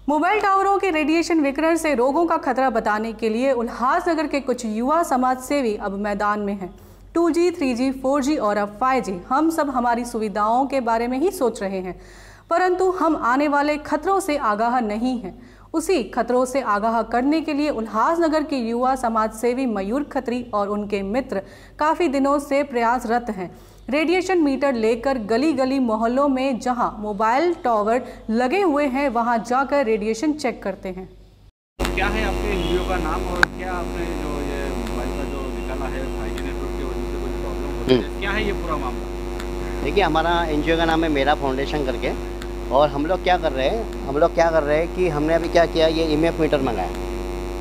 Mobile टावरों के radiation विकिरण से रोगों का खतरा बताने के लिए उल्लासनगर के कुछ युवा समाज सेवी अब मैदान में हैं। 2G, 3G, 4G और अब 5G, हम सब हमारी सुविधाओं के बारे में ही सोच रहे हैं, परंतु हम आने वाले खतरों से आगाह नहीं हैं। उसी खतरों से आगाह करने के लिए उल्लासनगर के युवा समाज सेवी मयूर खत्री और उनके मित्र काफ़ी दिनों से प्रयासरत हैं। रेडिएशन मीटर लेकर गली गली मोहल्लों में जहां मोबाइल टावर लगे हुए हैं वहां जाकर रेडिएशन चेक करते हैं। क्या है आपके एनजीओ का नाम और क्या आपने जो ये मोबाइल का जो निकाला है 5G नेटवर्क की वजह से कुछ प्रॉब्लम होती है, क्या है ये पूरा मामला? देखिए, हमारा एनजीओ का नाम है मेरा फाउंडेशन करके, और हम लोग क्या कर रहे हैं कि हमने अभी क्या किया, ये EMF मीटर मंगाया।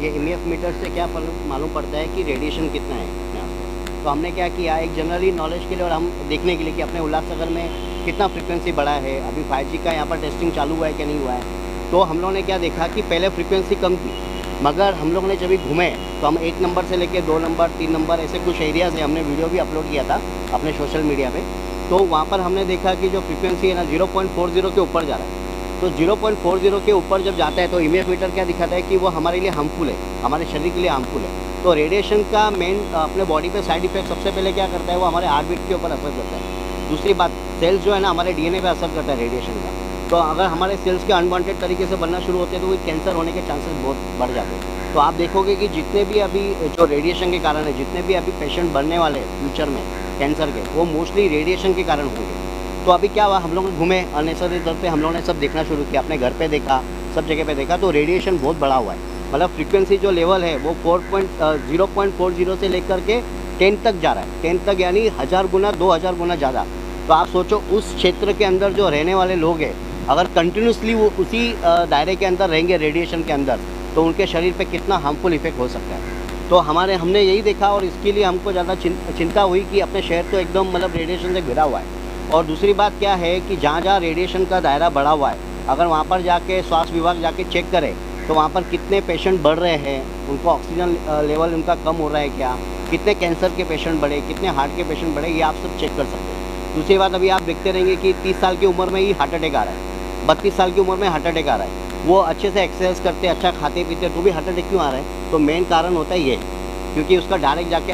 ये EMF मीटर से क्या मालूम पड़ता है कि रेडिएशन कितना है। तो हमने क्या किया, एक जनरली नॉलेज के लिए और हम देखने के लिए कि अपने उल्लासनगर में कितना फ्रीक्वेंसी बढ़ा है, अभी 5G का यहाँ पर टेस्टिंग चालू हुआ है कि नहीं हुआ है। तो हम लोगों ने क्या देखा कि पहले फ्रीक्वेंसी कम थी, मगर हम लोगों ने जब भी घूमे तो हम 1 नंबर से लेकर 2 नंबर 3 नंबर ऐसे कुछ एरिया से हमने वीडियो भी अपलोड किया था अपने सोशल मीडिया पे। तो वहाँ पर हमने देखा कि जो फ्रीक्वेंसी है ना 0.40 के ऊपर जा रहा है। तो 0.40 के ऊपर जब जाता है तो EMF मीटर क्या दिखाता है कि वो हमारे लिए हार्मफुल है, हमारे शरीर के लिए हार्मफुल है। तो रेडिएशन का मेन अपने बॉडी पे साइड इफेक्ट सबसे पहले क्या करता है, वो हमारे हार्ट बीट के ऊपर असर करता है। दूसरी बात, सेल्स जो है ना हमारे DNA पे असर करता है रेडिएशन का। तो अगर हमारे सेल्स के अनवांटेड तरीके से बनना शुरू होते हैं तो वो कैंसर होने के चांसेस बहुत बढ़ जाते हैं। तो आप देखोगे कि जितने भी अभी जो रेडिएशन के कारण है, जितने भी अभी पेशेंट बढ़ने वाले हैं फ्यूचर में कैंसर के, वो मोस्टली रेडिएशन के कारण होंगे। तो अभी क्या हुआ, हम लोग घूमे अननेसेसरी तरफ पे हम लोगों ने सब देखना शुरू किया, अपने घर पे देखा, सब जगह पे देखा, तो रेडिएशन बहुत बड़ा हुआ है। मतलब फ्रीक्वेंसी जो लेवल है वो 0.40 से लेकर के 10 तक जा रहा है। 10 तक यानी 1000 गुना 2000 गुना ज़्यादा। तो आप सोचो उस क्षेत्र के अंदर जो रहने वाले लोग हैं, अगर कंटिन्यूसली वो उसी दायरे के अंदर रहेंगे रेडिएशन के अंदर, तो उनके शरीर पे कितना हार्मफुल इफेक्ट हो सकता है। तो हमने यही देखा और इसके लिए हमको ज़्यादा चिंता हुई कि अपने शहर तो एकदम मतलब रेडिएशन से घिरा हुआ है। और दूसरी बात क्या है कि जहाँ जहाँ रेडिएशन का दायरा बढ़ा हुआ है, अगर वहाँ पर जाके स्वास्थ्य विभाग जाके चेक करे तो वहाँ पर कितने पेशेंट बढ़ रहे हैं, उनको ऑक्सीजन लेवल उनका कम हो रहा है क्या, कितने कैंसर के पेशेंट बढ़े, कितने हार्ट के पेशेंट बढ़े, ये आप सब चेक कर सकते हैं। दूसरी बात, अभी आप देखते रहेंगे कि 30 साल की उम्र में ही हार्ट अटैक आ रहा है, 32 साल की उम्र में हार्ट अटैक आ रहा है। वो अच्छे से एक्सरसाइज करते, अच्छा खाते पीते, तो भी हार्ट अटैक क्यों आ रहा है? तो मेन कारण होता है ये, क्योंकि उसका डायरेक्ट जाके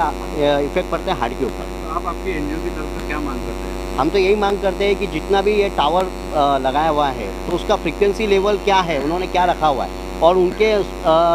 इफेक्ट पड़ता है हार्ट के ऊपर। तो आप आपकी एनजीओ की तरफ से क्या मांग करते हैं? हम तो यही मांग करते हैं कि जितना भी ये टावर लगाया हुआ है तो उसका फ्रीक्वेंसी लेवल क्या है, उन्होंने क्या रखा हुआ है, और उनके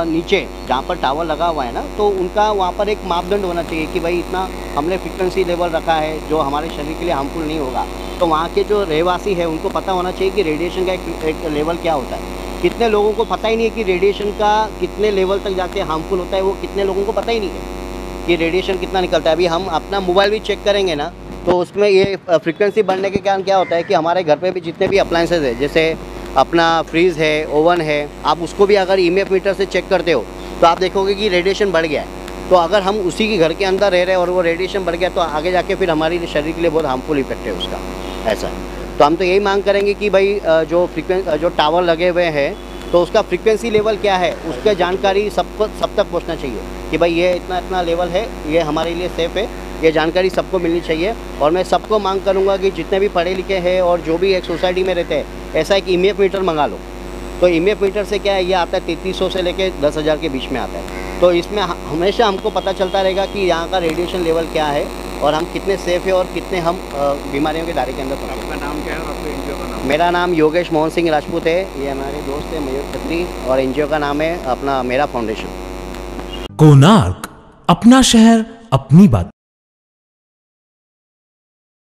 नीचे जहाँ पर टावर लगा हुआ है ना, तो उनका वहाँ पर एक मापदंड होना चाहिए कि भाई इतना हमने फ्रीक्वेंसी लेवल रखा है जो हमारे शरीर के लिए हार्मफुल नहीं होगा। तो वहाँ के जो रहवासी है उनको पता होना चाहिए कि रेडिएशन का एक लेवल क्या होता है। कितने लोगों को पता ही नहीं है कि रेडिएशन का कितने लेवल तक जाके हार्मफुल होता है, वो कितने लोगों को पता ही नहीं है कि रेडिएशन कितना निकलता है। अभी हम अपना मोबाइल भी चेक करेंगे ना, तो उसमें ये फ्रीक्वेंसी बढ़ने के कारण क्या होता है कि हमारे घर पे भी जितने भी अप्लायंसेज है, जैसे अपना फ्रीज़ है, ओवन है, आप उसको भी अगर EMF मीटर से चेक करते हो तो आप देखोगे कि रेडिएशन बढ़ गया है। तो अगर हम उसी के घर के अंदर रह रहे हैं और वो रेडिएशन बढ़ गया तो आगे जाके फिर हमारे शरीर के लिए बहुत हार्मफुल इफेक्ट है उसका, ऐसा है। तो हम तो यही मांग करेंगे कि भाई जो टावर लगे हुए हैं तो उसका फ्रीक्वेंसी लेवल क्या है, उसकी जानकारी सब तक पहुँचना चाहिए कि भाई ये इतना लेवल है, ये हमारे लिए सेफ़ है, ये जानकारी सबको मिलनी चाहिए। और मैं सबको मांग करूंगा कि जितने भी पढ़े लिखे हैं और जो भी एक सोसाइटी में रहते हैं, ऐसा एक EMF मीटर मंगा लो। तो EMF मीटर से क्या है, ये आता है 3300 से लेकर 10,000 के बीच में आता है। तो इसमें हमेशा हमको पता चलता रहेगा कि यहाँ का रेडिएशन लेवल क्या है और हम कितने सेफ़ है और कितने हम बीमारियों के दायरे के अंदर पहुँचे। आपका नाम क्या है और आपके एनजीओ का नाम? मेरा नाम योगेश मोहन सिंह राजपूत है, ये हमारे दोस्त है मयूर खत्री, और एनजीओ का नाम है अपना मेरा फाउंडेशन। कोणार्क, अपना शहर अपनी बात।